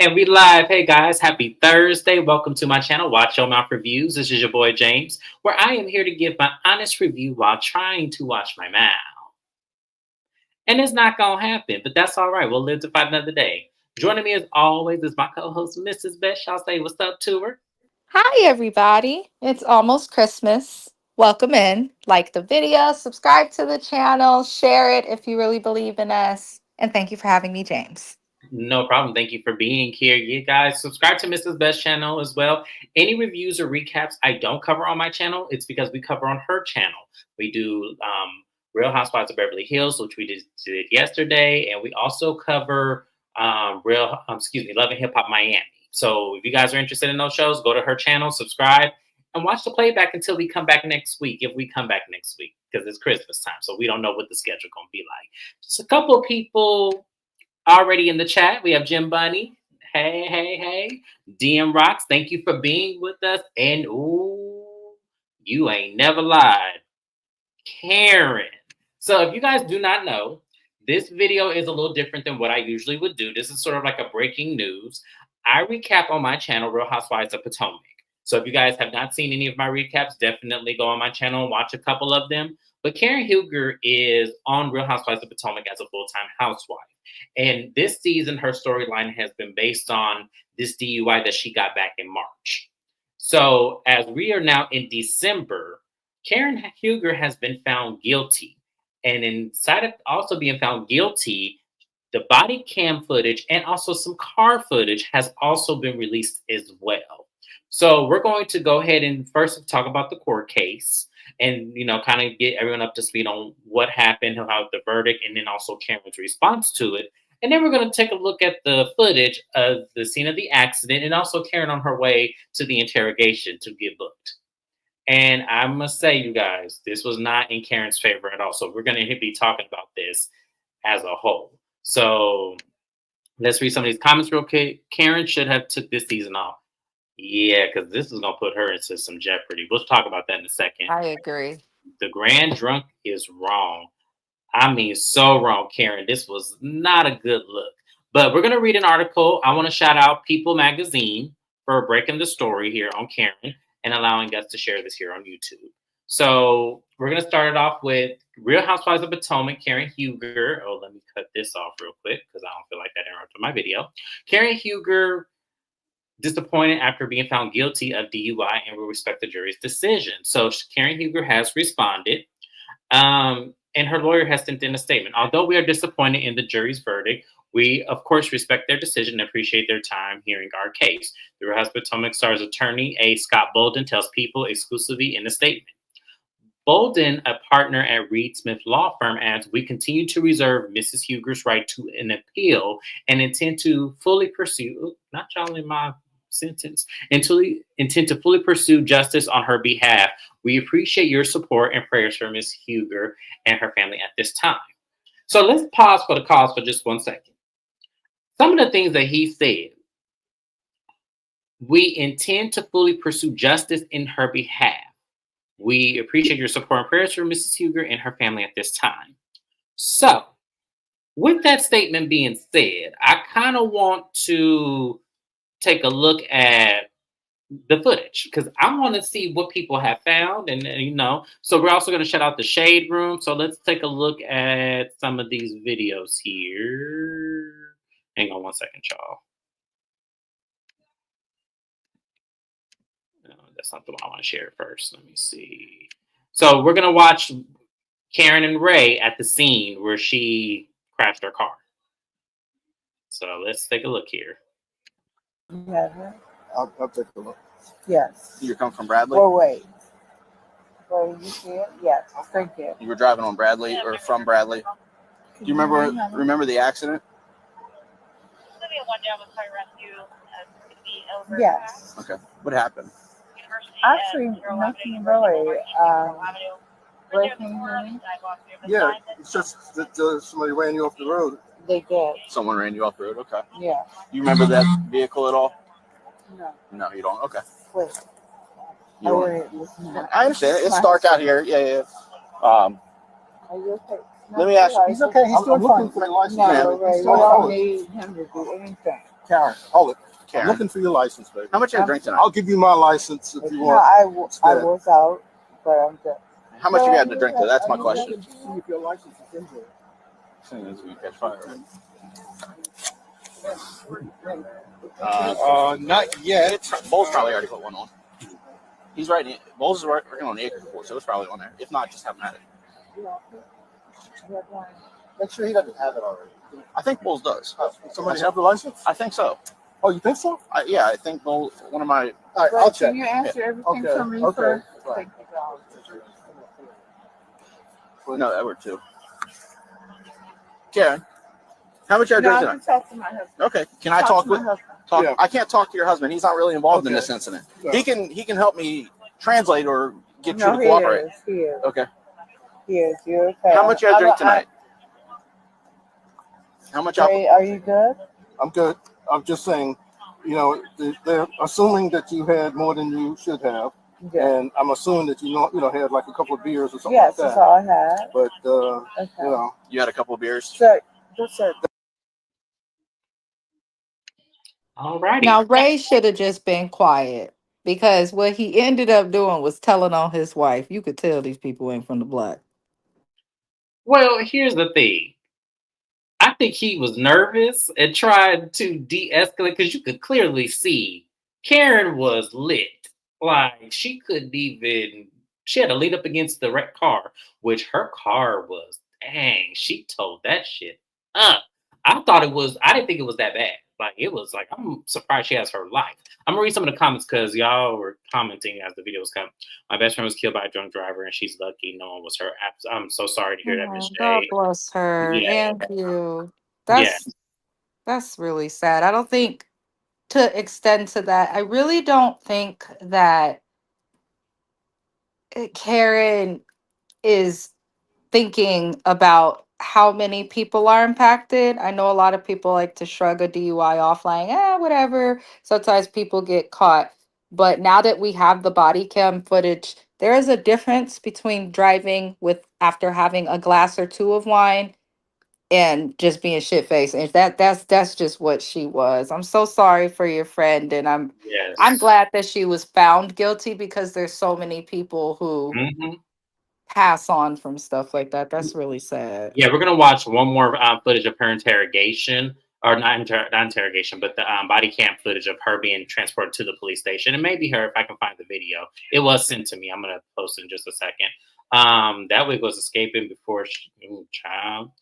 And we live. Hey guys, happy Thursday. Welcome to my channel, Watch Your Mouth Reviews. This is your boy James, where I am here to give my honest review while trying to watch my mouth. And it's not going to happen, but that's all right. We'll live to fight another day. Joining me as always is my co-host, Mrs. Beth. Y'all say what's up to her. Hi, everybody. It's almost Christmas. Welcome in. Like the video, subscribe to the channel, share it if you really believe in us. And thank you for having me, James. No problem. Thank you for being here. You guys subscribe to Mrs. Best's channel as well. Any reviews or recaps I don't cover on my channel, it's because we cover on her channel. We do Real Housewives of Beverly Hills, which we did yesterday, and we also cover Love and Hip Hop Miami. So if you guys are interested in those shows, go to her channel, subscribe, and watch the playback until we come back next week. If we come back next week, because it's Christmas time, so we don't know what the schedule gonna be like. Just a couple of people already in the chat. We have Jim Bunny. Hey. DM Rocks, thank you for being with us. And ooh, you ain't never lied. Karen. So if you guys do not know, this video is a little different than what I usually would do. This is sort of like a breaking news. I recap on my channel, Real Housewives of Potomac. So if you guys have not seen any of my recaps, definitely go on my channel and watch a couple of them. But Karen Huger is on Real Housewives of Potomac as a full-time housewife. And this season, her storyline has been based on this DUI that she got back in March. So as we are now in December, Karen Huger has been found guilty. And inside of also being found guilty, the body cam footage and also some car footage has also been released as well. So we're going to go ahead and first talk about the court case and, kind of get everyone up to speed on what happened, how the verdict, and then also Karen's response to it. And then we're going to take a look at the footage of the scene of the accident and also Karen on her way to the interrogation to get booked. And I must say, you guys, this was not in Karen's favor at all. So we're going to be talking about this as a whole. So let's read some of these comments real quick. Karen should have took this season off. Yeah, because this is going to put her into some jeopardy. We'll talk about that in a second. I agree. The Grand Drunk is wrong. I mean, so wrong, Karen. This was not a good look. But we're going to read an article. I want to shout out People Magazine for breaking the story here on Karen and allowing us to share this here on YouTube. So we're going to start it off with Real Housewives of Potomac, Karen Huger. Oh, let me cut this off real quick because I don't feel like that interrupted my video. Karen Huger disappointed after being found guilty of DUI and will respect the jury's decision. So Karen Huger has responded. And her lawyer has sent in a statement. Although we are disappointed in the jury's verdict, we, of course, respect their decision and appreciate their time hearing our case. The Real Housewives of Potomac Star's attorney, A. Scott Bolden, tells People exclusively in a statement. Bolden, a partner at Reed Smith Law Firm, adds, we continue to reserve Mrs. Huger's right to an appeal and intend to fully pursue, not y'all in my sentence, intend to fully pursue justice on her behalf. We appreciate your support and prayers for Ms. Huger and her family at this time. So let's pause for the cause for just 1 second. Some of the things that he said, we intend to fully pursue justice in her behalf. We appreciate your support and prayers for Mrs. Huger and her family at this time. So with that statement being said, I kind of want to take a look at the footage because I want to see what people have found. And so we're also going to shout out the Shade Room. So let's take a look at some of these videos here. Hang on 1 second, y'all. No, that's not the one I want to share first. Let me see. So we're going to watch Karen and Ray at the scene where she crashed her car. So let's take a look here. You have it? I'll take a look. Yes. You come from Bradley? Oh, wait. Wait, you see it? Yes. Thank you. You were driving on Bradley or from Bradley? Do you remember the accident? Yes. Okay. What happened? Actually, nothing really. Ray, can you hear me? Yeah, it's just that somebody ran you off the road. They did. Someone ran you off the road? Okay. Yeah. You remember that vehicle at all? No. No, you don't? Okay. Wait. You don't. I understand. It's dark out here. Yeah. Are you okay? Let me ask you. He's okay. He's doing fine. For the license. No, Ray, we don't need him to do anything. Karen, hold it. I'm Karen, looking for your license, baby. how much you drink tonight? I'll give you my license if you No, want. I instead. was out, but I'm good. How much So you are had to you drink? like- That's my are you question. See if your license is in there. Soon as we catch fire. Not yet. Bowles probably already put one on. He's right. Bowles is working on the acre report, so it's probably on there. If not, just have him at it. Make sure he doesn't have it already. I think Bowles does. Somebody have the license? I think so. Oh, you think so? Yeah, I think Bowles, one of my. All right, But I'll check. Can you answer everything Okay, for me okay. first? Right. Thank you, God. No, Edward too. Karen, how much you No, drink I tonight? can talk to my husband. Okay, can I talk to my with? husband. Talk. Yeah. I can't talk to your husband. He's not really involved in Okay. this incident. Yeah. He can help me translate or get No, you to cooperate. He is. Okay. He is. You're okay. How much you drink tonight? How much alcohol? Ray, are you good? I'm good. I'm just saying, you know, they're assuming that you had more than you should have, Yeah. and I'm assuming that you had like a couple of beers or something Yes, like that's that. all I had. But Okay. you know, You had a couple of beers. So, that's it. Alrighty. Now, Ray should have just been quiet because what he ended up doing was telling on his wife. You could tell these people ain't from the block. Well, here's the thing. I think he was nervous and tried to de-escalate because you could clearly see Karen was lit. Like she couldn't even. She had to lean up against the wrecked car, which her car was. Dang, she towed that shit up. I didn't think it was that bad. Like it was like I'm surprised she has her life. I'm gonna read some of the comments because y'all were commenting as the videos come. My best friend was killed by a drunk driver, and she's lucky no one was hurt. I'm so sorry to hear that, Miss God J. bless her Yeah. and you. Yeah. That's really sad. I don't think to extend to that. I really don't think that Karen is thinking about how many people are impacted. I know a lot of people like to shrug a DUI off, like, whatever. Sometimes people get caught. But now that we have the body cam footage, there is a difference between driving with after having a glass or two of wine and just being shit faced. And that's just what she was. I'm so sorry for your friend, and I'm Yes. glad that she was found guilty because there's so many people who Mhm. pass on from stuff like that. That's really sad. Yeah, we're gonna watch one more footage of her interrogation, or not interrogation, but the body cam footage of her being transported to the police station, and maybe her if I can find the video. It was sent to me. I'm gonna post it in just a second. That wig was escaping before child.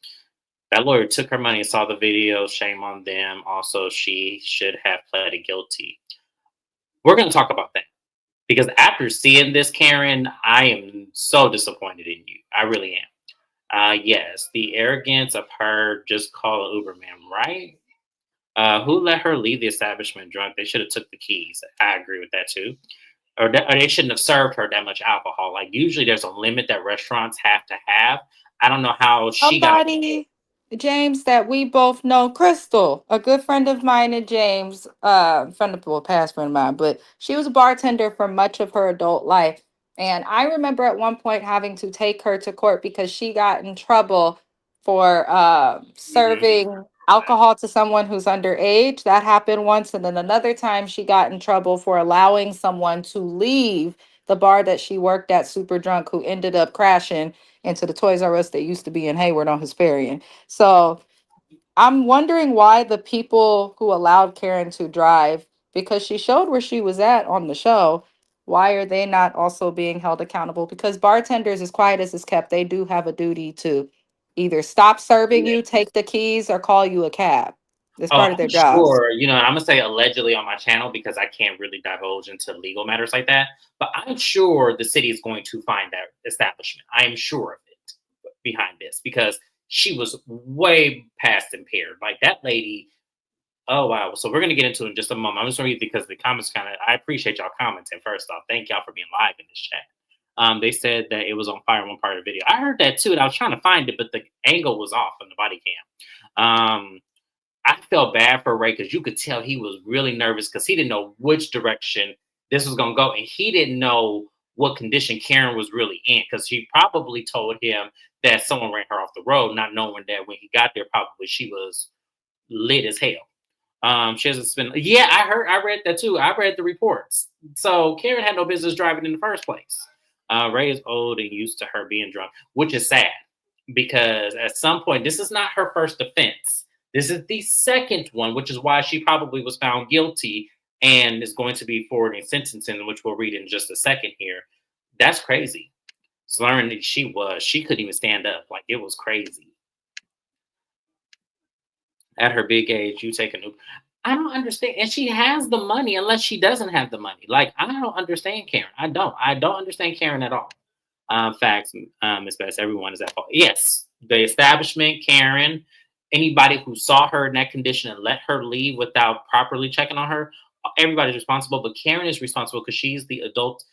That lawyer took her money and saw the video. Shame on them. Also, she should have pleaded guilty. We're gonna talk about that. Because after seeing this, Karen, I am so disappointed in you. I really am. Yes, the arrogance of her just call an Uberman, right? Who let her leave the establishment drunk? They should have took the keys. I agree with that too. Or they shouldn't have served her that much alcohol. Like usually there's a limit that restaurants have to have. I don't know how she got. Somebody, James, that we both know, Crystal, a good friend of mine and James, past friend of mine, but she was a bartender for much of her adult life. And I remember at one point having to take her to court because she got in trouble for serving alcohol to someone who's underage. That happened once. And then another time she got in trouble for allowing someone to leave the bar that she worked at super drunk who ended up crashing into the Toys R Us that used to be in Hayward on Hesperian. So I'm wondering why the people who allowed Karen to drive, because she showed where she was at on the show, why are they not also being held accountable? Because bartenders, as quiet as it's kept, they do have a duty to either stop serving you, take the keys, or call you a cab. It's Oh, part of I'm their jobs. sure. I'm gonna say allegedly on my channel because I can't really divulge into legal matters like that. But I'm sure the city is going to find that establishment. I am sure of it behind this because she was way past impaired. Like that lady. Oh wow. So we're gonna get into it in just a moment. I'm just gonna read because the comments I appreciate y'all commenting first off. Thank y'all for being live in this chat. They said that it was on fire in one part of the video. I heard that too, and I was trying to find it, but the angle was off on the body cam. I felt bad for Ray because you could tell he was really nervous because he didn't know which direction this was going to go. And he didn't know what condition Karen was really in because she probably told him that someone ran her off the road, not knowing that when he got there, probably she was lit as hell. She hasn't spent. Yeah, I read that too. I read the reports. So Karen had no business driving in the first place. Ray is old and used to her being drunk, which is sad because at some point, this is not her first offense. This is the second one, which is why she probably was found guilty and is going to be forwarding sentencing, which we'll read in just a second here. That's crazy. Slurring that she couldn't even stand up. Like, it was crazy. At her big age, you take a new. I don't understand. And she has the money unless she doesn't have the money. Like, I don't understand Karen. I don't understand Karen at all. Facts, Miss Best, everyone is at fault. Yes, the establishment, Karen, anybody who saw her in that condition and let her leave without properly checking on her, everybody's responsible. But Karen is responsible because she's the adult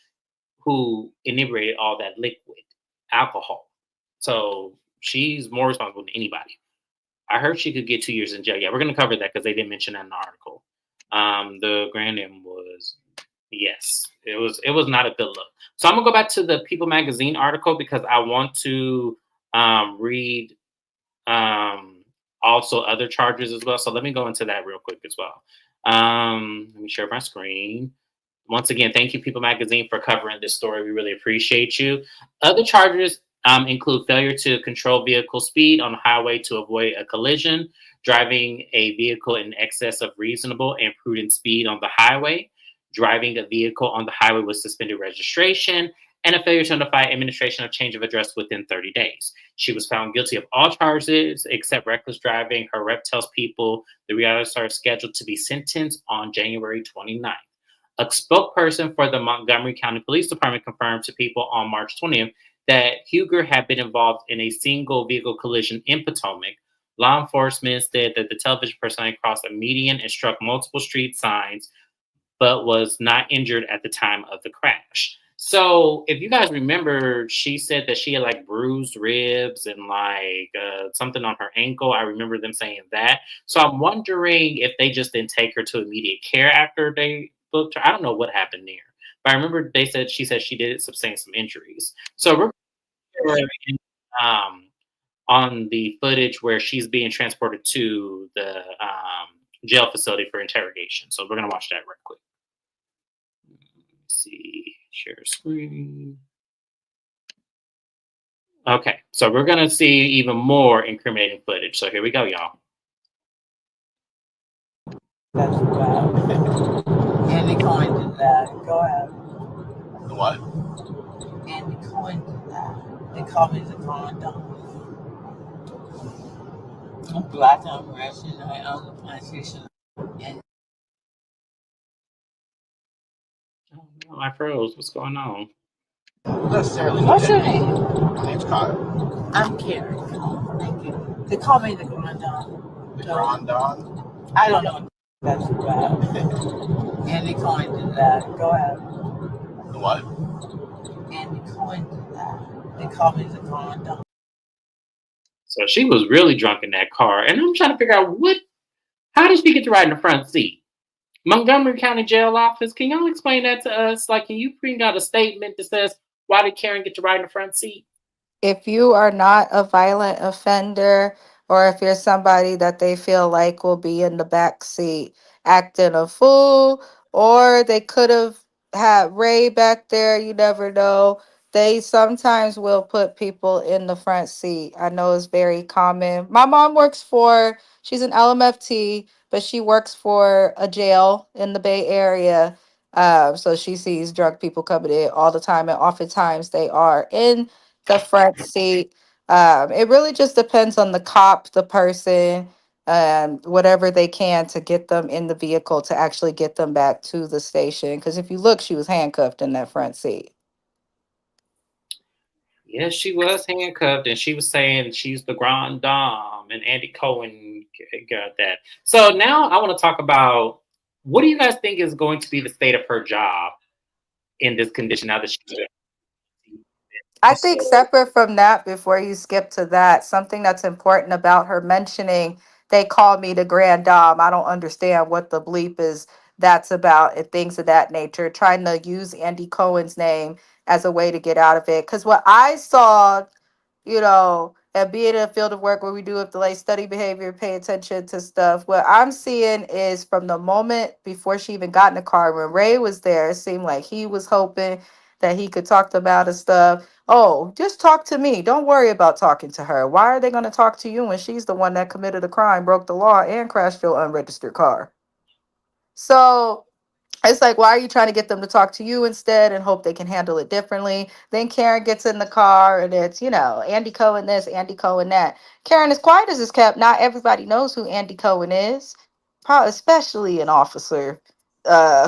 who inebriated all that liquid alcohol. So she's more responsible than anybody. I heard she could get 2 years in jail. Yeah, we're going to cover that because they didn't mention that in the article. The grand name was, yes, it was not a good look. So I'm gonna go back to the People Magazine article because I want to read also other charges as well. So let me go into that real quick as well. Let me share my screen. Once again, thank you, People Magazine, for covering this story. We really appreciate you. Other charges include failure to control vehicle speed on the highway to avoid a collision, driving a vehicle in excess of reasonable and prudent speed on the highway, driving a vehicle on the highway with suspended registration, and a failure to notify administration of change of address within 30 days. She was found guilty of all charges except reckless driving. Her rep tells People the reality star is scheduled to be sentenced on January 29th. A spokesperson for the Montgomery County Police Department confirmed to People on March 20th that Huger had been involved in a single vehicle collision in Potomac. Law enforcement said that the television personality crossed a median and struck multiple street signs, but was not injured at the time of the crash. So if you guys remember, she said that she had like bruised ribs and like something on her ankle. I remember them saying that. So I'm wondering if they just didn't take her to immediate care after they booked her. I don't know what happened there. But I remember she said she did sustain some injuries. So we're on the footage where she's being transported to the jail facility for interrogation. So we're going to watch that real quick. Let's see, share screen. Okay, so we're going to see even more incriminating footage. So here we go, y'all. That's bad. Andy Cohen did that. Go ahead. The what? Andy Cohen did that. They call me the condom. I'm black, I'm Russian, I own the plantation. And Oh, I froze. What's going on? Not necessarily. what's your name? My name's Kyle. I'm Karen. Oh, thank you. They call me the condom. The Grand Don. I don't know. That's bad. Andy Cohen did that. Go ahead. The what? Andy Cohen did that. They call me the condom. So she was really drunk in that car. And I'm trying to figure out how did she get to ride in the front seat? Montgomery County Jail Office, can y'all explain that to us? Like, can you bring out a statement that says, why did Karen get to ride in the front seat? If you are not a violent offender, or if you're somebody that they feel like will be in the back seat acting a fool, or they could have had Ray back there, you never know. They sometimes will put people in the front seat. I know it's very common. My mom she's an LMFT, but she works for a jail in the Bay Area. So she sees drunk people coming in all the time, and oftentimes they are in the front seat. It really just depends on the cop, the person, whatever they can to get them in the vehicle to actually get them back to the station. Because if you look, she was handcuffed in that front seat. Yes, she was handcuffed, and she was saying she's the Grand Dame, and Andy Cohen got that. So now I want to talk about, what do you guys think is going to be the state of her job in this condition now that she's... I think separate from that, before you skip to that, something that's important about her mentioning, they call me the Grand Dame. I don't understand what the bleep is that's about, and things of that nature. Trying to use Andy Cohen's name as a way to get out of it. Because what I saw, and be in a field of work where we do have to like study behavior, pay attention to stuff. What I'm seeing is from the moment before she even got in the car, when Ray was there, it seemed like he was hoping that he could talk about his stuff. Oh, just talk to me. Don't worry about talking to her. Why are they going to talk to you when she's the one that committed a crime, broke the law, and crashed your unregistered car? So it's like, why are you trying to get them to talk to you instead and hope they can handle it differently? Then Karen gets in the car and it's, Andy Cohen this, Andy Cohen that. Karen, as quiet as it's kept, not everybody knows who Andy Cohen is, probably especially an officer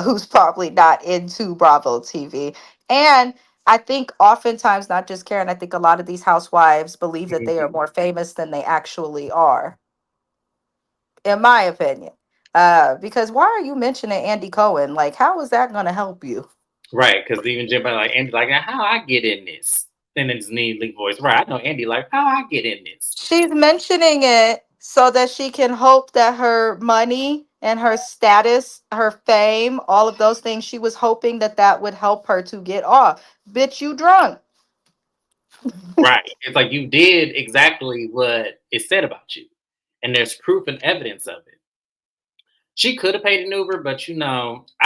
who's probably not into Bravo TV. And I think oftentimes, not just Karen, I think a lot of these housewives believe that they are more famous than they actually are, in my opinion. Because why are you mentioning Andy Cohen? Like, how is that going to help you? Right, because even Jim like Andy's like, how I get in this? And it's Neely voice. Right, I know Andy like, how I get in this? She's mentioning it so that she can hope that her money and her status, her fame, all of those things, she was hoping that that would help her to get off. Bitch, you drunk. Right. It's like you did exactly what it said about you. And there's proof and evidence of it. She could have paid an Uber, but I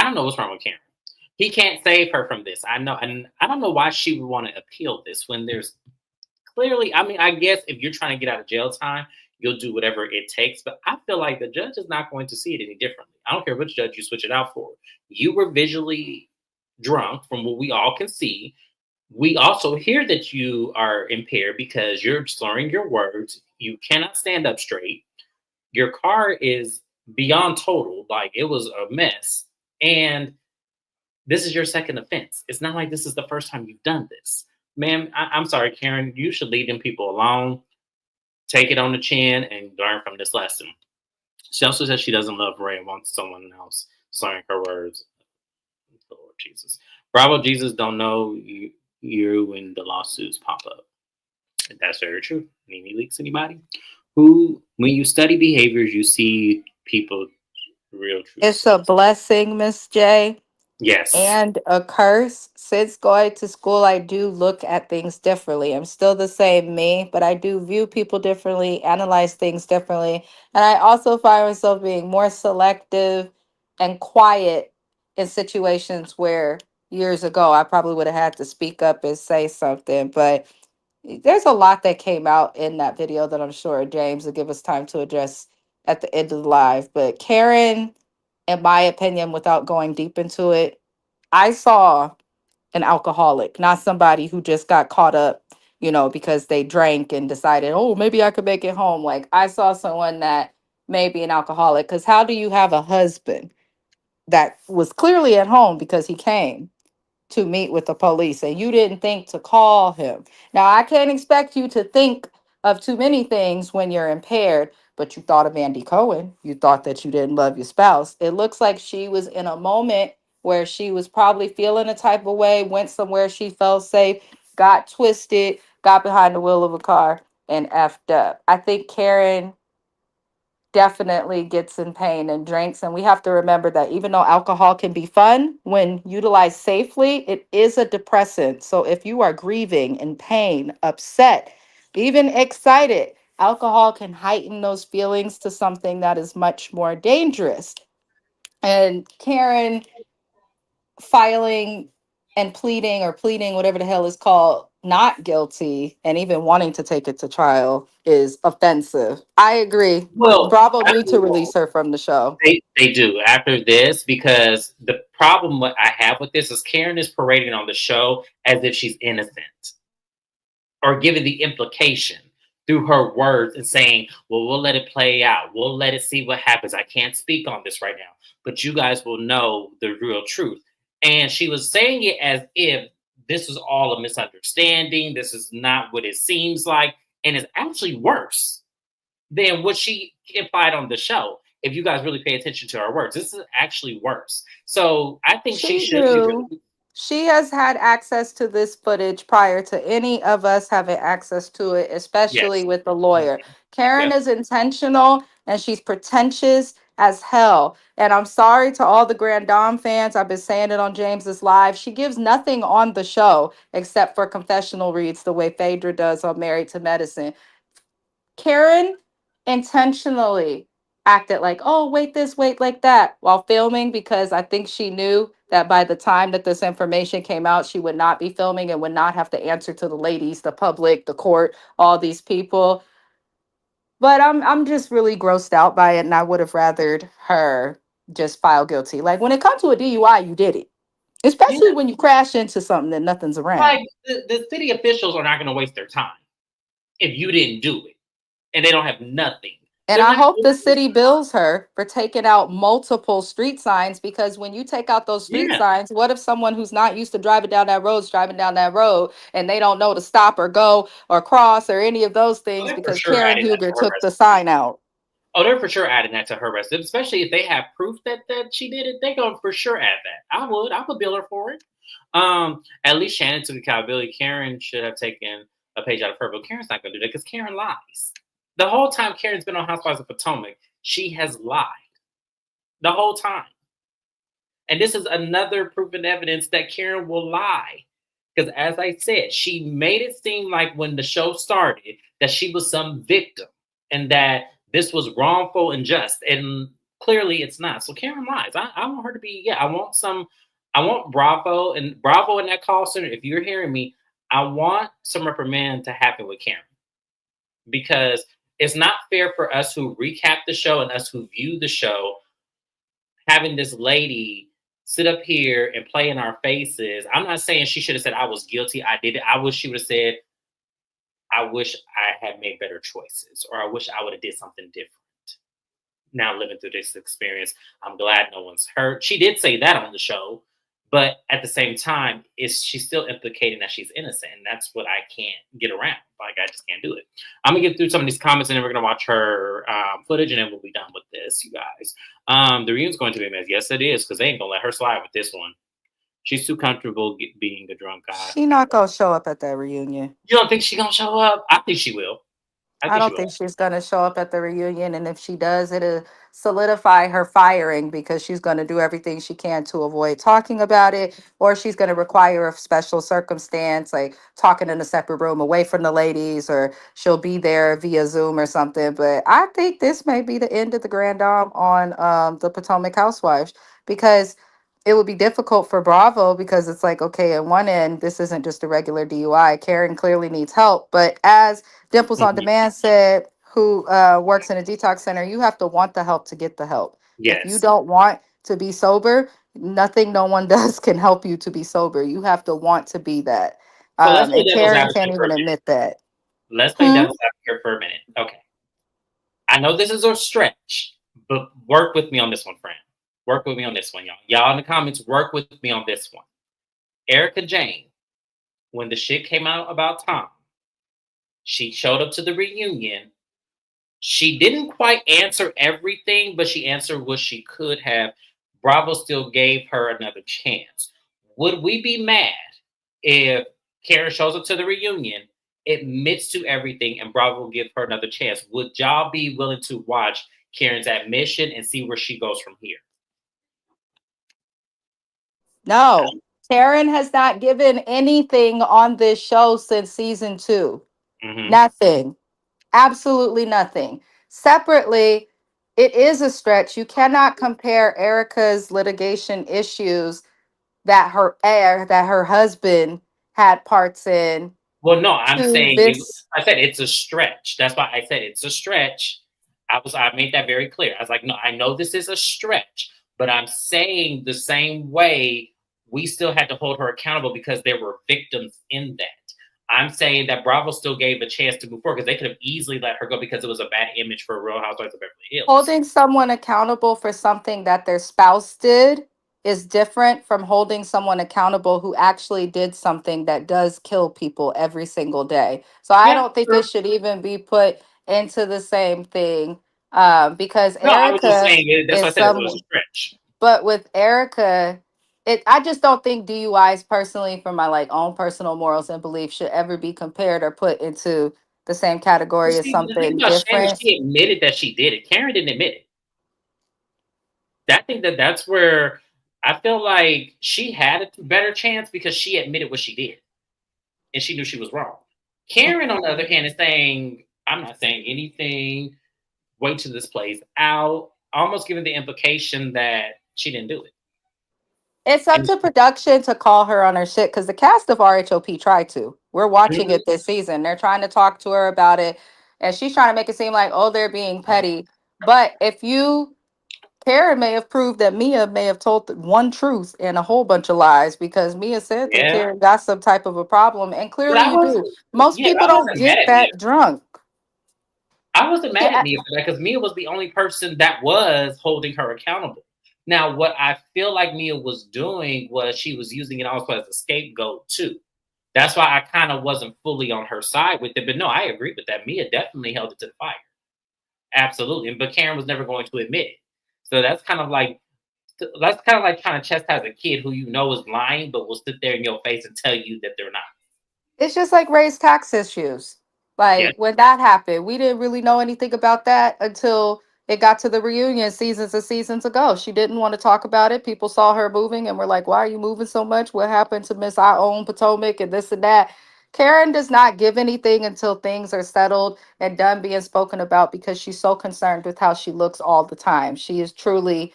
don't know what's wrong with Karen. He can't save her from this. I know, and I don't know why she would want to appeal this when there's clearly, I guess if you're trying to get out of jail time, you'll do whatever it takes. But I feel like the judge is not going to see it any differently. I don't care which judge you switch it out for. You were visually drunk from what we all can see. We also hear that you are impaired because you're slurring your words. You cannot stand up straight. Your car is beyond total. Like, it was a mess. And this is your second offense. It's not like this is the first time you've done this. Ma'am, I'm sorry, Karen, you should leave them people alone. Take it on the chin and learn from this lesson. She also says she doesn't love Ray and wants someone else slurring her words. Lord Jesus. Bravo Jesus don't know you when the lawsuits pop up. That's very true. Nene Leaks, anybody? When you study behaviors, you see people real truth. It's a blessing, Miss J. Yes. And a curse. Since going to school, I do look at things differently. I'm still the same me, but I do view people differently, analyze things differently. And I also find myself being more selective and quiet in situations where years ago I probably would have had to speak up and say something. But there's a lot that came out in that video that I'm sure James will give us time to address at the end of the live. But Karen, in my opinion, without going deep into it, I saw an alcoholic, not somebody who just got caught up, because they drank and decided, oh, maybe I could make it home. Like, I saw someone that may be an alcoholic. Because how do you have a husband that was clearly at home because he came to meet with the police and you didn't think to call him? Now, I can't expect you to think of too many things when you're impaired, but you thought of Andy Cohen. You thought that you didn't love your spouse. It looks like she was in a moment where she was probably feeling a type of way, went somewhere she felt safe, got twisted, got behind the wheel of a car, and effed up. I think Karen definitely gets in pain and drinks. And we have to remember that even though alcohol can be fun when utilized safely, it is a depressant. So if you are grieving, in pain, upset, even excited, alcohol can heighten those feelings to something that is much more dangerous. And Karen filing and pleading, whatever the hell is called, not guilty, and even wanting to take it to trial is offensive. I agree. Well, Bravo need to release her from the show. They do after this, because the problem what I have with this is Karen is parading on the show as if she's innocent, or giving the implication through her words and saying, well, we'll let it play out. We'll let it see what happens. I can't speak on this right now, but you guys will know the real truth. And she was saying it as if this was all a misunderstanding. This is not what it seems like. And it's actually worse than what she implied on the show. If you guys really pay attention to her words, this is actually worse. So I think she should be really. She has had access to this footage prior to any of us having access to it, especially with the lawyer. Karen is intentional and she's pretentious as hell. And I'm sorry to all the Grand Dame fans. I've been saying it on James's live. She gives nothing on the show except for confessional reads the way Phaedra does on Married to Medicine. Karen intentionally acted like, oh, wait this, wait like that while filming because I think she knew that by the time that this information came out, she would not be filming and would not have to answer to the ladies, the public, the court, all these people. But I'm just really grossed out by it, and I would have rathered her just file guilty. Like when it comes to a DUI, you did it, Yeah. especially when you crash into something that nothing's around. Like the city officials are not going to waste their time if you didn't do it, and they don't have nothing. And They're I not hope gonna the do city it. bills her for taking out multiple street signs because when you take out those street Yeah, signs, what if someone who's not used to driving down that road is driving down that road and they don't know to stop or go or cross or any of those things they're for because sure Karen adding that Huger to her took the resume. sign out? Oh, they're for sure adding that to her resume, especially if they have proof that she did it. They're going to for sure add that. I would bill her for it. At least Shannon took accountability. Karen should have taken a page out of her, but Karen's not going to do that because Karen lies. The whole time Karen's been on Housewives of Potomac, she has lied the whole time. And this is another proof and evidence that Karen will lie. Because as I said, she made it seem like when the show started that she was some victim and that this was wrongful and just. And clearly it's not. So Karen lies. I want her to be, I want Bravo in that call center. If you're hearing me, I want some reprimand to happen with Karen. Because it's not fair for us who recap the show and us who view the show having this lady sit up here and play in our faces. I'm not saying she should have said I was guilty. I did it. I wish she would have said, I wish I had made better choices, or I wish I would have did something different. Now living through this experience, I'm glad no one's hurt. She did say that on the show, but at the same time, she's still implicating that she's innocent, and that's what I can't get around. Like I just can't do it. I'm gonna get through some of these comments, and then we're gonna watch her footage, and then we'll be done with this, you guys. The reunion's going to be a mess. Yes, it is, because they ain't gonna let her slide with this one. She's too comfortable being a drunk guy. She not gonna show up at that reunion. You don't think she's gonna show up? I think she will. I don't think she's going to show up at the reunion. And if she does, it'll solidify her firing because she's going to do everything she can to avoid talking about it, or she's going to require a special circumstance, like talking in a separate room away from the ladies, or she'll be there via Zoom or something. But I think this may be the end of the Grand Dame on the Potomac Housewives because it would be difficult for Bravo because it's like, okay, at one end, this isn't just a regular DUI. Karen clearly needs help. But as Dimples on Demand said, who works in a detox center, you have to want the help to get the help. Yes. If you don't want to be sober, nothing no one does can help you to be sober. You have to want to be that. So let's play And devil's Karen advocate can't for a even minute. admit that. Let's play devil's advocate for a minute. Okay. I know this is a stretch, but work with me on this one, friend. Work with me on this one, y'all. Y'all in the comments, work with me on this one. Erica Jane, when the shit came out about Tom, she showed up to the reunion. She didn't quite answer everything, but she answered what she could have. Bravo still gave her another chance. Would we be mad if Karen shows up to the reunion, admits to everything, and Bravo will give her another chance? Would y'all be willing to watch Karen's admission and see where she goes from here? No. Karen has not given anything on this show since season 2. Mm-hmm. Nothing. Absolutely nothing. Separately, it is a stretch. You cannot compare Erica's litigation issues that her husband had parts in. Well, no, I'm to saying this. I said it's a stretch. That's why I said it's a stretch. I made that very clear. I was like, no, I know this is a stretch, but I'm saying the same way we still had to hold her accountable because there were victims in that. I'm saying that Bravo still gave a chance to move forward because they could have easily let her go because it was a bad image for Real Housewives of Beverly Hills. Holding someone accountable for something that their spouse did is different from holding someone accountable who actually did something that does kill people every single day. So I don't think this should even be put into the same thing because No, I was just Erica saying that's why I is said it was someone. a stretch. But with Erica, I just don't think DUIs personally, from my own personal morals and beliefs, should ever be compared or put into the same category as See, the something thing about Shannon, different. she admitted that she did it. Karen didn't admit it. I think that's where I feel like she had a better chance because she admitted what she did. And she knew she was wrong. Karen, on the other hand, is saying, I'm not saying anything. Wait till this plays out. Almost giving the implication that she didn't do it. It's up And to production to call her on her shit because the cast of RHOP tried to. We're watching Mhm. it this season. They're trying to talk to her about it, and she's trying to make it seem like, oh, they're being petty. But if you, Karen may have proved that Mia may have told one truth and a whole bunch of lies because Mia said that Yeah, Karen got some type of a problem, and but clearly you do. Most people I don't wasn't mad get at Mia. that drunk. I wasn't mad at Yeah, Mia for that because Mia was the only person that was holding her accountable. Now, what I feel like Mia was doing was she was using it also as a scapegoat too. That's why I kind of wasn't fully on her side with it. But no, I agree with that. Mia definitely held it to the fire. Absolutely. But Karen was never going to admit it. So that's kind of like trying to chastise a kid who you know is lying, but will sit there in your face and tell you that they're not. it's just like raise tax issues. Yeah. Like when that happened, we didn't really know anything about that until it got to the reunion seasons and seasons ago. She didn't want to talk about it. People saw her moving and were like, why are you moving so much? What happened to Miss I Own Potomac and this and that? Karen does not give anything until things are settled and done being spoken about because she's so concerned with how she looks all the time. She is truly,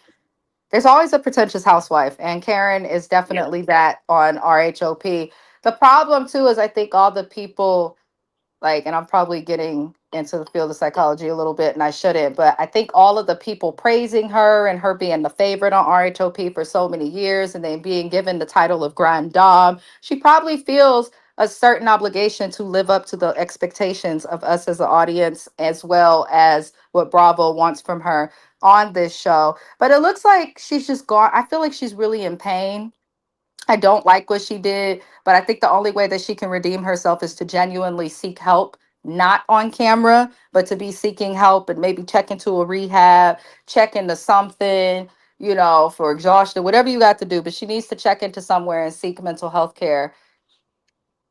there's always a pretentious housewife, and Karen is Yeah. definitely that on RHOP. The problem too is I think all the people like, and I'm probably getting into the field of psychology a little bit, and I shouldn't, but I think all of the people praising her and her being the favorite on RHOP for so many years and then being given the title of Grand Dame, she probably feels a certain obligation to live up to the expectations of us as an audience, as well as what Bravo wants from her on this show. But it looks like she's just gone. I feel like she's really in pain. I don't like what she did, but I think the only way that she can redeem herself is to genuinely seek help, not on camera, but to be seeking help and maybe check into a rehab, check into something, for exhaustion, whatever you got to do. But she needs to check into somewhere and seek mental health care,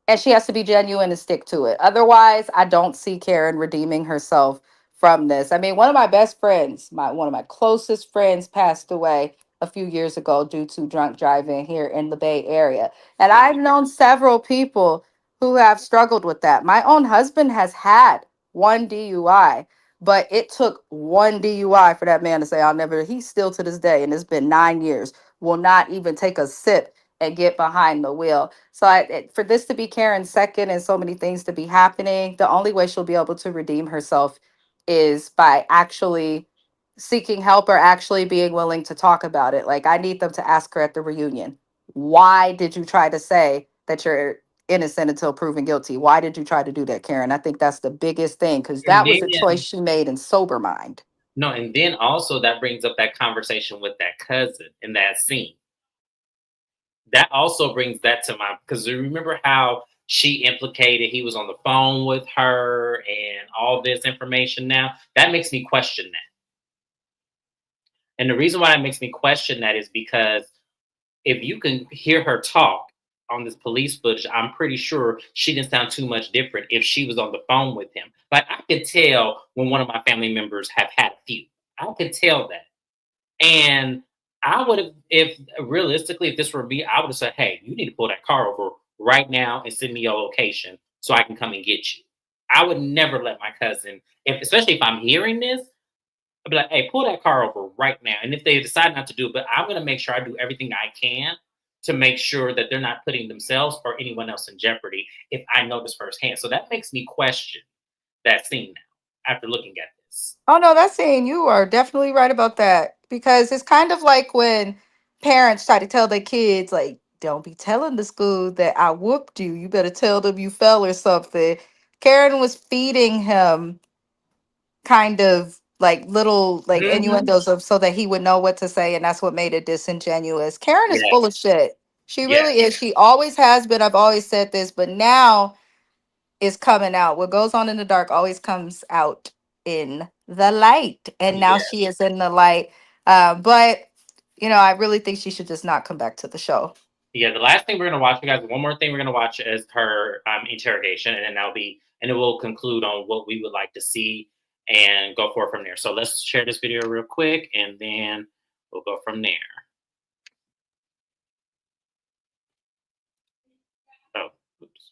and she has to be genuine and stick to it. Otherwise, I don't see Karen redeeming herself from this. I mean, one of my best friends, one of my closest friends, passed away a few years ago due to drunk driving here in the Bay Area. And I've known several people who have struggled with that. My own husband has had one DUI, but it took one DUI for that man to say, I'll never, he's still to this day, and it's been 9 years, will not even take a sip and get behind the wheel. So for this to be Karen's second and so many things to be happening, the only way she'll be able to redeem herself is by actually seeking help or actually being willing to talk about it. Like I need them to ask her at the reunion, why did you try to say that you're innocent until proven guilty? Why did you try to do that, Karen? I think that's the biggest thing because And that was then a choice she made in sober mind. no, and then also that brings up that conversation with that cousin in that scene. That also brings that to mind because you remember how she implicated he was on the phone with her and all this information now? That makes me question that. And the reason why it makes me question that is because if you can hear her talk on this police footage, I'm pretty sure she didn't sound too much different if she was on the phone with him. Like I could tell when one of my family members have had a few. I could tell that. And I would have, if realistically, if this were me, I would have said, hey, you need to pull that car over right now and send me your location so I can come and get you. I would never let my cousin, especially if I'm hearing this, I'd be like, hey, pull that car over right now. And if they decide not to do it, but I'm going to make sure I do everything I can to make sure that they're not putting themselves or anyone else in jeopardy if I know this firsthand. So that makes me question that scene now after looking at this. Oh no, that's saying you are definitely right about that because it's kind of like when parents try to tell their kids like don't be telling the school that I whooped you. You better tell them you fell or something. Karen was feeding him kind of like little like Hmm. innuendos of so that he would know what to say, and that's what made it disingenuous. Karen is Yeah. full of shit. She Yeah. really is. She always has been. I've always said this, but now is coming out. What goes on in the dark always comes out in the light. And now Yeah. she is in the light. But, I really think she should just not come back to the show. Yeah, the last thing we're gonna watch, you guys. One more thing we're gonna watch is her interrogation, and then and it will conclude on what we would like to see and go forward from there. So let's share this video real quick, and then we'll go from there. Oh, oops.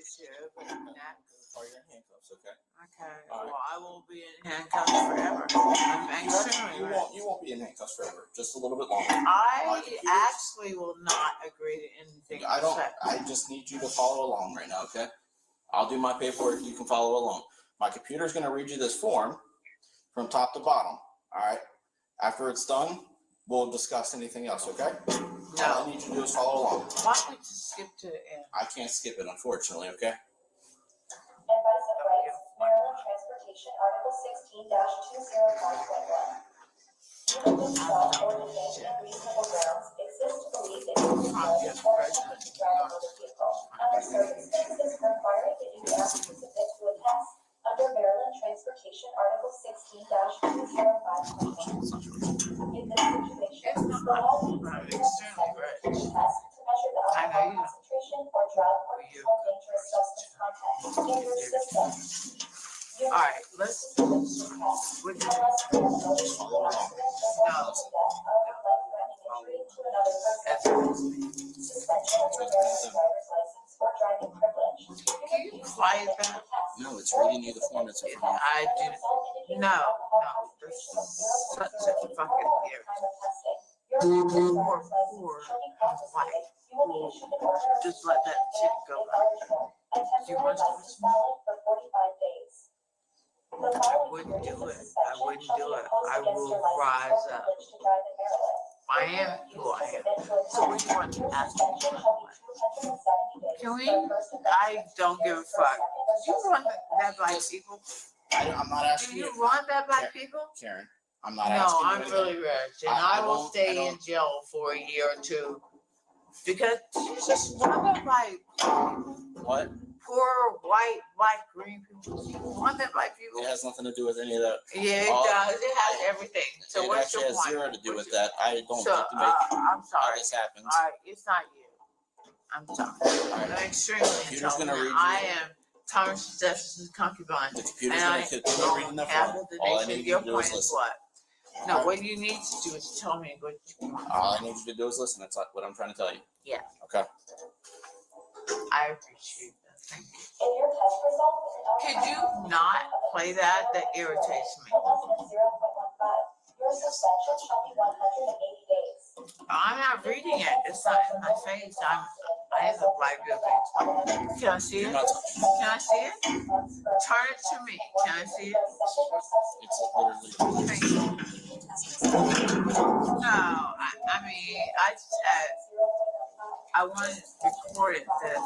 should. But next. Are you in handcuffs? Okay. Okay. All right. Well, I will be in handcuffs forever. I'm extremely You rich. won't be in handcuffs forever. Just a little bit longer. I actually will not agree to anything I you don't. say. I just need you to follow along right now. Okay. I'll do my paperwork. You can follow along. My computer's going to read you this form from top to bottom. All right. After it's done, we'll discuss anything else. Okay. No. All I need you to do is follow along. Why don't we just skip to the end? I can't skip it, unfortunately. Okay. Advice of rights, Maryland Transportation Article 16-205.1. You have been stopped or detained on reasonable grounds, exist to believe that you will drive or attempt to drive a motor vehicle, under circumstances requiring that you ask to submit to a test, under Maryland Transportation Article 16-205.1. In this situation, It's the not. law means I'm that you extremely must rich. test to measure the I know alcohol you. concentration or drug or control dangerous substance content in your system. All right. Let's. What do you do? Just follow along. Can you quiet that? No, it's reading you the form that's in front of I do. No. This is such a fucking weird. Poor white. Just let that shit go. Do you want to listen? I wouldn't do it. I will rise up. I am who I am. So what do you want to ask me? Can we? I don't give a fuck. Do you want that by people? I'm not Do asking you you, want that by people? Karen. I'm not No, asking you. I'm anything. really rich, and I I will don't- stay I in don't- jail for a year or two because you just want that by What? poor white, black, green people. You want that by people? It has nothing to do with any of that. Yeah, it all- does. It has everything. So It what's actually your has point? zero to do What's with your- that. I don't So, get to make I'm how sorry. this happens. All right, it's not you. I'm sorry. I'm extremely Computer's gonna intelligent. read you. I am Thomas Justice's concubine. The computer's And going I to continue reading the have form. the All I nation. need Your you to do point is is listen. what? No, what you need to do is tell me what you want. All I need you to do is listen. That's what I'm trying to tell you. Yeah. Okay. I appreciate that. Thank you. In your test results, Could you not play that? That irritates me. Your suspension shall be 180 days. I'm not reading it. It's not in my face. I have a black building. Can I see You're it? not touching. Can I see it? Turn it to me. Can I see it? It's literally. Thank you. No, I mean, I want to record it that I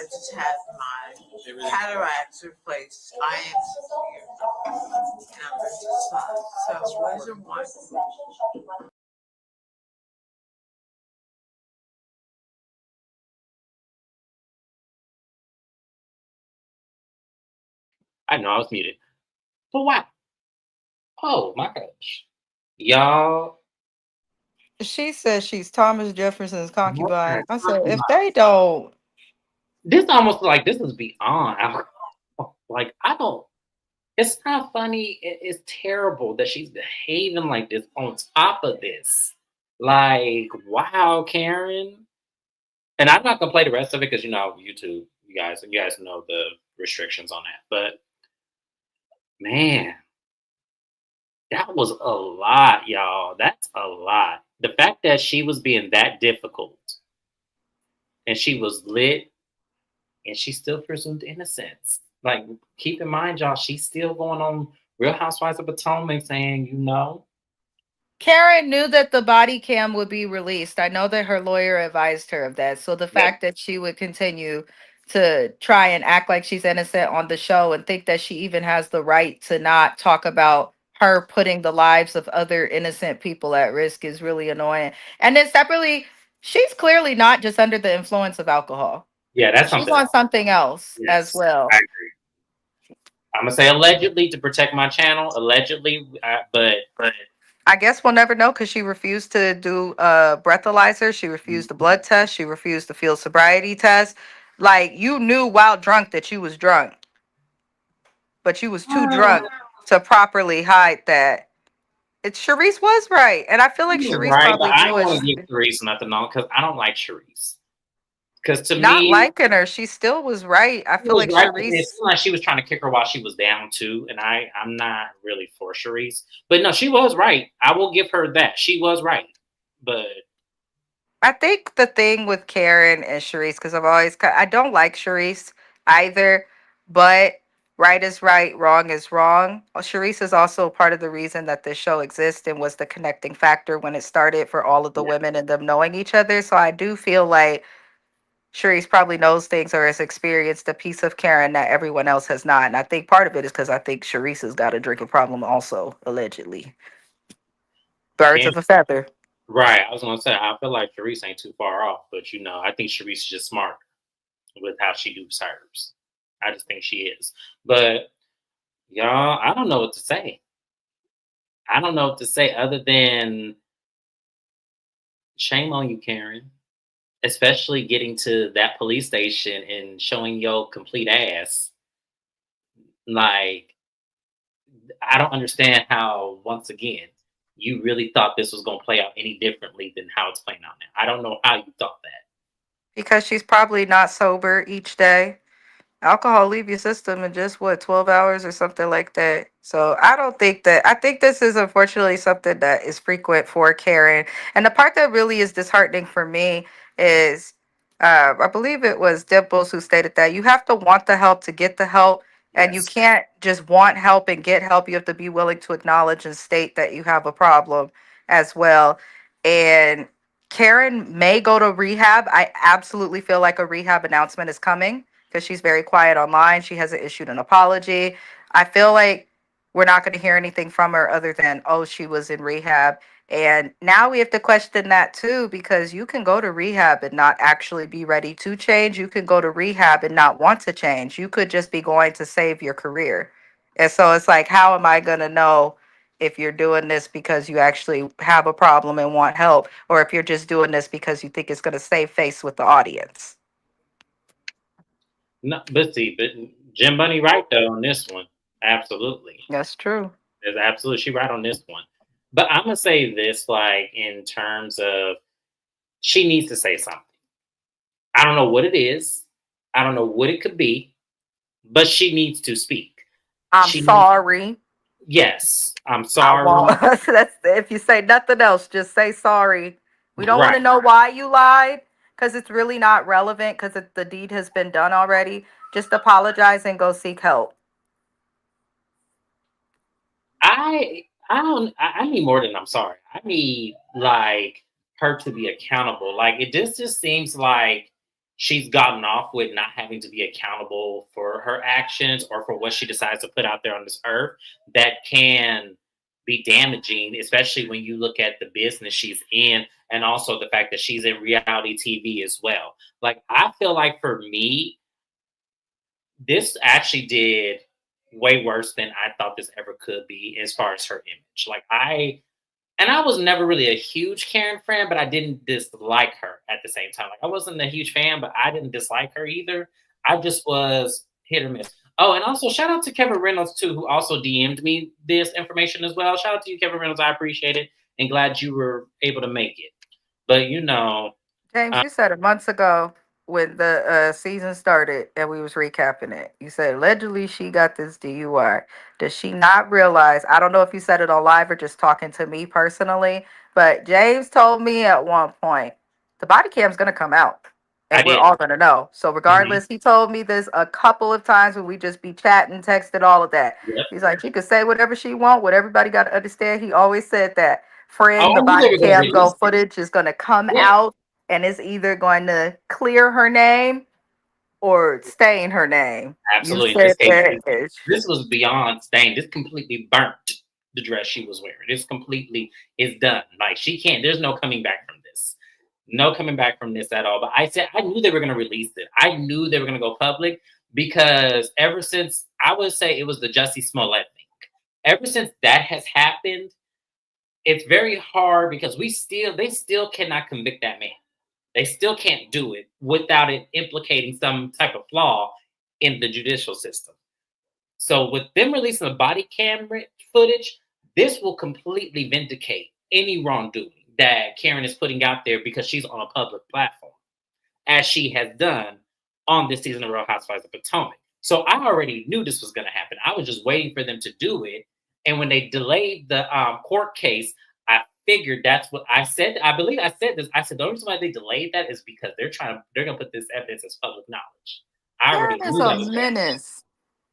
just had my Everything. cataracts replaced. I am 60 years old. And I'm 55. So what is your want? I know I was muted. But wow. Oh my gosh. Y'all. She says she's Thomas Jefferson's concubine. I said, if Concubine. they don't, This almost like this is beyond alcohol. Like, I don't. It's not funny. It's terrible that she's behaving like this on top of this. Like, wow, Karen. And I'm not gonna play the rest of it because YouTube, you guys know the restrictions on that. But man, that was a lot, y'all. That's a lot. The fact that she was being that difficult and she was lit and she still presumed innocence. Like, keep in mind, y'all, she's still going on Real Housewives of Potomac saying, Karen knew that the body cam would be released. I know that her lawyer advised her of that. So the fact that she would continue to try and act like she's innocent on the show and think that she even has the right to not talk about her putting the lives of other innocent people at risk is really annoying. And then separately, she's clearly not just under the influence of alcohol. yeah, that's She's something. on something else Yes, as well. I agree. I'm gonna say allegedly to protect my channel, allegedly, but I guess we'll never know because she refused to do a breathalyzer. She refused the blood test. She refused the field sobriety test. Like, you knew while drunk that you was drunk, but you was too drunk to properly hide that. Sharice was right. And I feel like Sharice right. probably But I knew don't want it. to give Sharice nothing on because I don't like Sharice. Because to Not me, liking her, she still was right. I it feel was like right. It Sharice. seemed like she was trying to kick her while she was down too, and I'm not really for Sharice, but no, she was right. I will give her that. She was right, but I think the thing with Karen and Sharice, because I don't like Sharice either, but right is right, wrong is wrong. Sharice is also part of the reason that this show exists and was the connecting factor when it started for all of the yeah, women and them knowing each other. So I do feel like Sharice probably knows things or has experienced a piece of Karen that everyone else has not. And I think part of it is because I think Sharice has got a drinking problem also, allegedly. Birds Cam, of a feather. right. I was gonna say I feel like Sharice ain't too far off, but I think Sharice is just smart with how she do serves. I just think she is, but y'all, I don't know what to say. I don't know what to say other than shame on you, Karen. Especially getting to that police station and showing your complete ass. Like, I don't understand how, once again, you really thought this was going to play out any differently than how it's playing out now. I don't know how you thought that. Because she's probably not sober each day. Alcohol leave your system in just what, 12 hours or something like that. So I think this is unfortunately something that is frequent for Karen. And the part that really is disheartening for me is I believe it was Dimples who stated that you have to want the help to get the help, and you Yes. can't just want help and get help. You have to be willing to acknowledge and state that you have a problem as well. And Karen may go to rehab. I absolutely feel like a rehab announcement is coming because she's very quiet online. She hasn't issued an apology. I feel like we're not going to hear anything from her other than, oh, she was in rehab. And now we have to question that too, because you can go to rehab and not actually be ready to change. You can go to rehab and not want to change. You could just be going to save your career. And so it's like, how am I going to know if you're doing this because you actually have a problem and want help, or if you're just doing this because you think it's going to save face with the audience? No, but see, but Jim Bunny right though on this one. Absolutely. That's true. There's absolutely she right on this one. But I'm gonna say this, like in terms of she needs to say something. I don't know what it is. I don't know what it could be, but she needs to speak. I'm She sorry. Yes, I'm I sorry. won't. That's if you say nothing else, just say sorry. We don't want Right. to know why you lied because it's really not relevant because the deed has been done already. Just apologize and go seek help. I need more than I'm sorry. I need like her to be accountable. Like it just seems like she's gotten off with not having to be accountable for her actions or for what she decides to put out there on this earth that can be damaging, especially when you look at the business she's in and also the fact that she's in reality TV as well. Like I feel like for me, this actually did way worse than I thought this ever could be as far as her image. I was never really a huge Karen fan, but I didn't dislike her at the same time. Like I wasn't a huge fan, but I didn't dislike her either. I just was hit or miss. Oh, and also shout out to Kevin Reynolds too, who also DM'd me this information as well. Shout out to you, Kevin Reynolds. I appreciate it and glad you were able to make it. But James, uh, you said it months ago when the season started and we was recapping it. You said allegedly she got this DUI. Does she not realize? I don't know if you said it on live or just talking to me personally, but James told me at one point the body cam's gonna come out I and we're did. all gonna know. So Mhm. regardless, he told me this a couple of times when we just be chatting, texting, all of that. Yep. He's like, she could say whatever she want. What everybody got to understand. He always said that. Oh, Friend, the I knew they body were going to cam go release it. footage is gonna come Yeah, out and it's either going to clear her name or stain her name. You absolutely. In this said case, that. this was beyond stained. This completely burnt the dress she was wearing. This completely is done. Like she can't. There's no coming back from this. No coming back from this at all. But I said I knew they were going to release it. I knew they were going to go public because ever since I would say it was the Jussie Smollett thing. Ever since that has happened, it's very hard because they still cannot convict that man. They still can't do it without it implicating some type of flaw in the judicial system. So with them releasing the body camera footage, this will completely vindicate any wrongdoing that Karen is putting out there because she's on a public platform. as she has done on this season of Real Housewives of Potomac. So I already knew this was going to happen. I was just waiting for them to do it. And when they delayed the court case, I figured that's what I said. I believe I said this. I said the reason why they delayed that is because they're gonna put this evidence as public knowledge. I Karen already is knew a that was going. menace.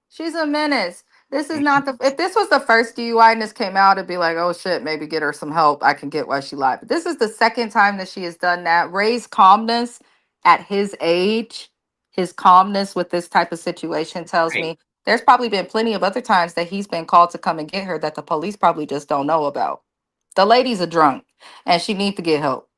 She's a menace. This is not the if this was the first DUI and this came out, it'd be like, oh shit, maybe get her some help. I can get why she lied. But this is the second time that she has done that. Ray's calmness at his age, his calmness with this type of situation tells Right. me there's probably been plenty of other times that he's been called to come and get her that the police probably just don't know about. The lady's a drunk and she needs to get help.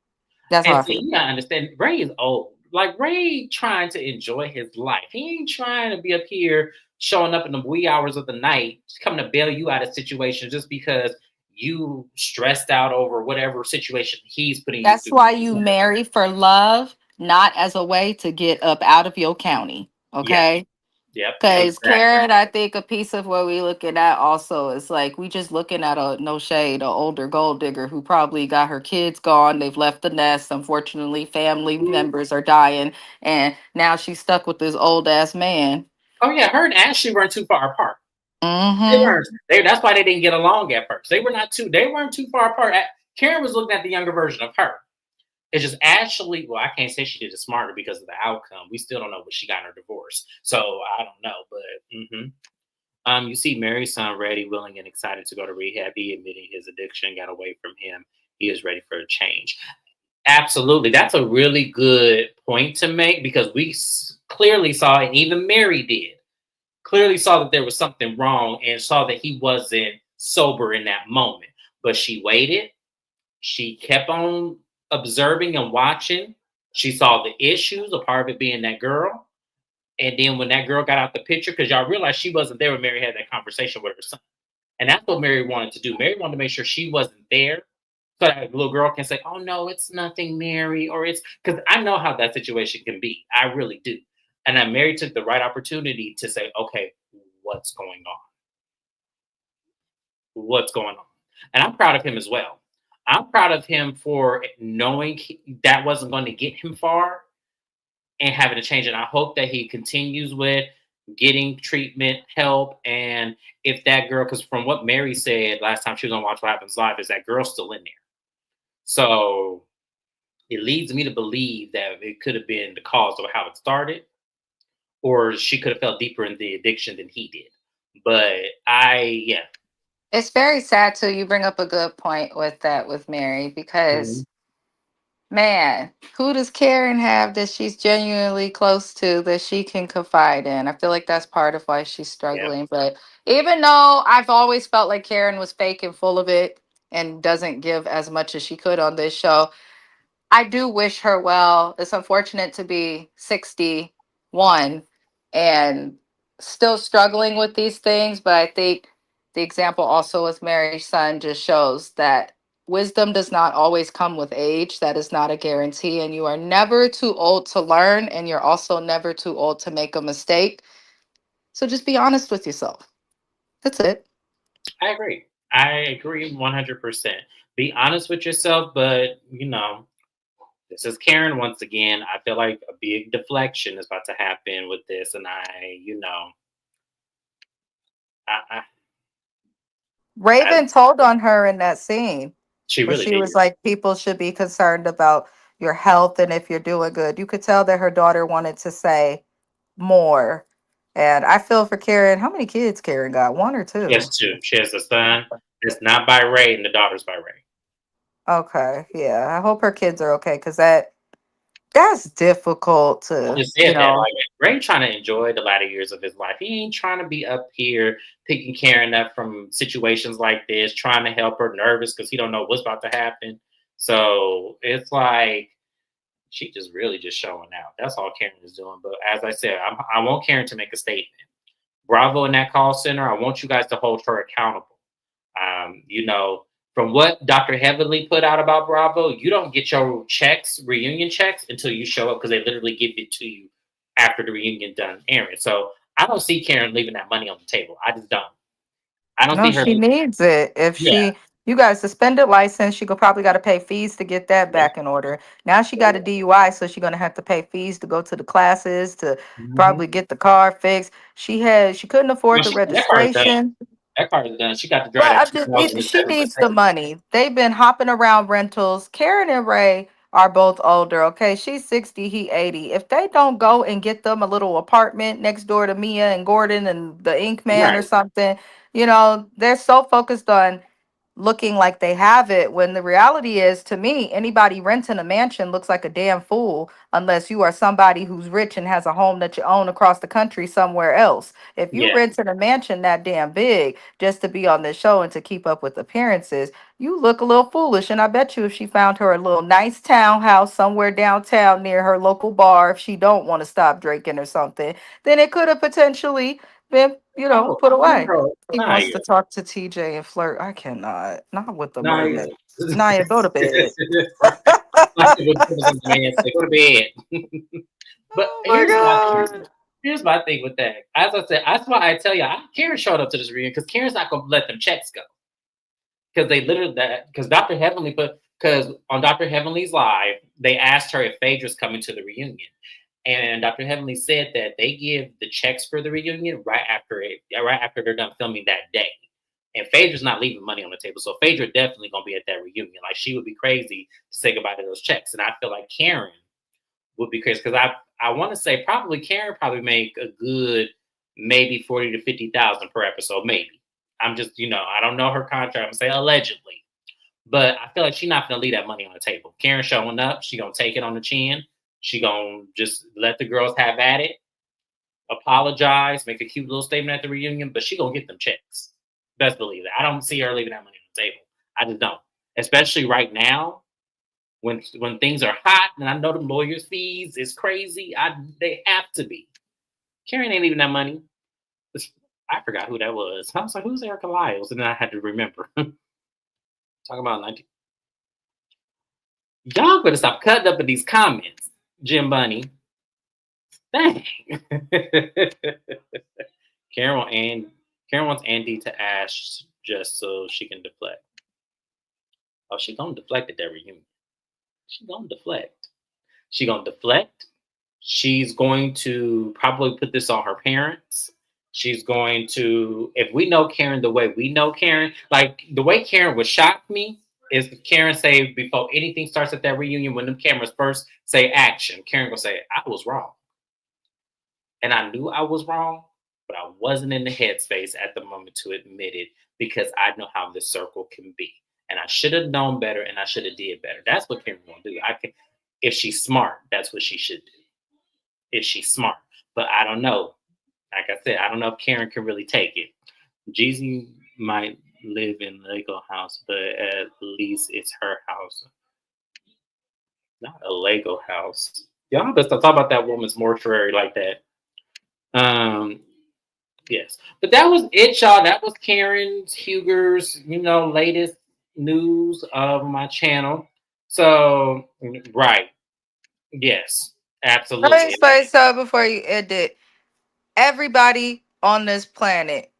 That's how And I see, feel. you gotta understand, Ray is old. Like Ray trying to enjoy his life. He ain't trying to be up here showing up in the wee hours of the night, coming to bail you out of situations just because you stressed out over whatever situation he's putting you That's through. why you marry for love, not as a way to get up out of your county. Yeah, Okay. yep, Because exactly. Karen, I think a piece of what we looking at also is like we just looking at a no shade, a older gold digger who probably got her kids gone. They've left the nest. Unfortunately, family members are dying, and now she's stuck with this old ass man. Oh yeah, her and Ashley weren't too far apart. They Mm-hmm. weren't. That's why they didn't get along at first. They weren't too far apart. Karen was looking at the younger version of her. It's just Ashley. Well, I can't say she did it smarter because of the outcome. We still don't know what she got in her divorce, so I don't know. But you see Mary's son ready, willing, and excited to go to rehab. He admitting his addiction got away from him. He is ready for a change. Absolutely, that's a really good point to make because we clearly saw, and even Mary did clearly saw that there was something wrong and saw that he wasn't sober in that moment. But she waited. She kept on observing and watching. She saw the issues, a part of it being that girl. And then when that girl got out the picture, because y'all realized she wasn't there when Mary had that conversation with her son. And that's what Mary wanted to do. Mary wanted to make sure she wasn't there so that little girl can say, oh no, it's nothing, Mary, or it's because I know how that situation can be. I really do. And then Mary took the right opportunity to say, okay, what's going on? What's going on? And I'm proud of him as well. I'm proud of him for knowing that wasn't going to get him far and having to change it. And I hope that he continues with getting treatment, help, and if that girl, because from what Mary said last time she was on Watch What Happens Live, is that girl's still in there. So it leads me to believe that it could have been the cause of how it started, or she could have fell deeper in the addiction than he did. But yeah. It's very sad too. You bring up a good point with that with Mary because Mhm. man, who does Karen have that she's genuinely close to that she can confide in? I feel like that's part of why she's Yeah. struggling. But even though I've always felt like Karen was fake and full of it and doesn't give as much as she could on this show, I do wish her well. It's unfortunate to be 61 and still struggling with these things, but I think the example also with Mary's son just shows that wisdom does not always come with age. That is not a guarantee. And you are never too old to learn, and you're also never too old to make a mistake. So just be honest with yourself. That's it. I agree. I agree 100%. Be honest with yourself, but this is Karen once again. I feel like a big deflection is about to happen with this, and I Raven told on her in that scene she where really she did. was like, people should be concerned about your health and if you're doing good. You could tell that her daughter wanted to say more. And I feel for Karen. How many kids Karen got? One or She has two? two. She has a son that's not by Ray, and the daughter's by Ray. Okay. Yeah. I hope her kids are okay because that's difficult I to, just said that, like Ray trying to enjoy the latter years of his life. He ain't trying to be up here picking Karen up from situations like this, trying to help her, nervous because he don't know what's about to happen. So it's like she just really just showing out. That's all Karen is doing. But as I said, I want Karen to make a statement. Bravo in that call center. I want you guys to hold her accountable. From what Dr. Heavenly put out about Bravo, you don't get your checks, reunion checks, until you show up because they literally give it to you after the reunion done airing. So I don't see Karen leaving that money on the table. I just don't. I don't no, see her. she needs it. If Yeah, she You got a suspended license. She could probably got to pay fees to get that back in order. Now she got a DUI, so she's gonna have to pay fees to go to the classes to Mhm. probably get the car fixed. She couldn't No, afford the that car is done. registration. That car is done. She got to drive But that I'm just, she 2007 needs the Mercedes. money. They've been hopping around rentals. Karen and Ray are both older. Okay, she's 60, he 80. If they don't go and get them a little apartment next door to Mia and Gordon and the Ink Man or Right. something, they're so focused on looking like they have it when the reality is, to me, anybody renting a mansion looks like a damn fool unless you are somebody who's rich and has a home that you own across the country somewhere else. If you Yeah. renting a mansion that damn big just to be on this show and to keep up with appearances, you look a little foolish. And I bet you if she found her a little nice townhouse somewhere downtown near her local bar, if she don't want to stop drinking or something, then it could have potentially been, Oh, put away. no, He wants Naya. to talk to TJ and flirt. I cannot. Not with the Naya. mermaid. Naya, go to bed. Like what the man said, go to bed. But Oh my God. here's my thing with that. As I said, that's why I tell you, Karen showed up to this reunion because Karen's not gonna let them checks go. Because they literally because Dr. Heavenly because on Dr. Heavenly's live, they asked her if Phaedra's coming to the reunion. And Dr. Heavenly said that they give the checks for the reunion right after they're done filming that day. And Phaedra's not leaving money on the table. So Phaedra definitely gonna be at that reunion. Like she would be crazy to say goodbye to those checks. And I feel like Karen would be crazy because I want to say probably Karen probably make a good maybe 40 to 50,000 per episode, maybe. I'm just, I don't know her contract. I'm gonna say allegedly. But I feel like she's not gonna leave that money on the table. Karen showing up, she gonna take it on the chin. She gonna just let the girls have at it, apologize, make a cute little statement at the reunion, but she gonna get them checks. Best believe that. I don't see her leaving that money on the table. I just don't. Especially right now, when things are hot, and I know the lawyers' fees is crazy. They have to be. Karen ain't leaving that money. I forgot who that was. I was like, who's Erica Lyles? And then I had to remember. Talking about 19. Y'all better stop cutting up in these comments, Jim Bunny. Dang. Karen wants Andy to ask just so she can deflect. Oh, she gonna deflect at that reunion. She gonna deflect. She gonna deflect. She's going to probably put this on her parents. She's going to, if we know Karen the way we know Karen, like the way Karen would shock me is if Karen say before anything starts at that reunion, when the cameras first say action, Karen will say, I was wrong. And I knew I was wrong, but I wasn't in the headspace at the moment to admit it because I know how this circle can be. And I should have known better and I should have did better. That's what Karen gonna do. If she's smart, that's what she should do. If she's smart. But I don't know. Like I said, I don't know if Karen can really take it. Jeezy might live in a Lego house, but at least it's her house. Not a Lego house. Y'all better stop talking about that woman's mortuary like that. Yes. But that was it, y'all. That was Karen Huger's, latest news of my channel. So, right. Yes. Let me Absolutely. say so before you end it. Everybody on this planet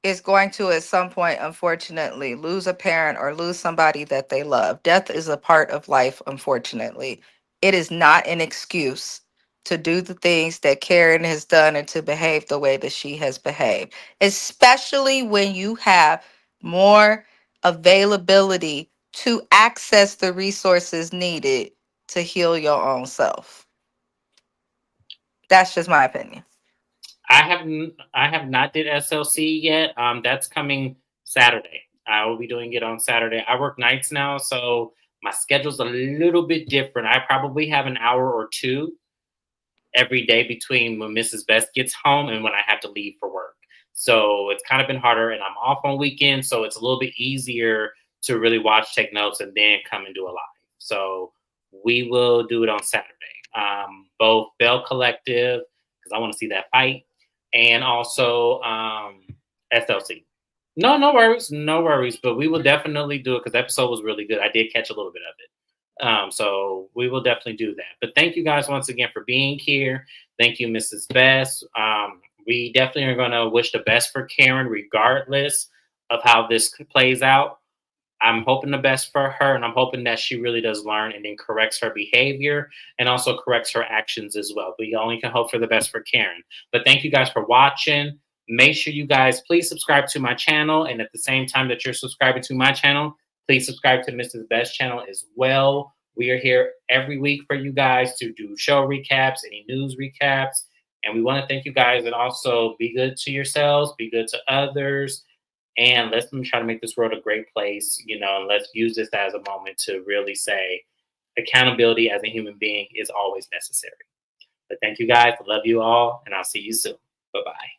is going to, at some point, unfortunately, lose a parent or lose somebody that they love. Death is a part of life, unfortunately. It is not an excuse to do the things that Karen has done and to behave the way that she has behaved, especially when you have more availability to access the resources needed to heal your own self. That's just my opinion. I have not did SLC yet. That's coming Saturday. I will be doing it on Saturday. I work nights now, so my schedule's a little bit different. I probably have an hour or two every day between when Mrs. Best gets home and when I have to leave for work. So it's kind of been harder, and I'm off on weekends, so it's a little bit easier to really watch, take notes, and then come and do a live. So we will do it on Saturday. Both Bell Collective, because I want to see that fight, and also SLC. No worries. But we will definitely do it because the episode was really good. I did catch a little bit of it. So we will definitely do that. But thank you guys once again for being here. Thank you, Mrs. Best. We definitely are going to wish the best for Karen, regardless of how this plays out. I'm hoping the best for her, and I'm hoping that she really does learn and then corrects her behavior and also corrects her actions as well. We only can hope for the best for Karen. But thank you guys for watching. Make sure you guys please subscribe to my channel. And at the same time that you're subscribing to my channel, please subscribe to Mrs. Best channel as well. We are here every week for you guys to do show recaps, any news recaps. And we want to thank you guys, and also be good to yourselves, be good to others. And let's try to make this world a great place, you know, and let's use this as a moment to really say accountability as a human being is always necessary. But thank you guys. I love you all, and I'll see you soon. Bye-bye.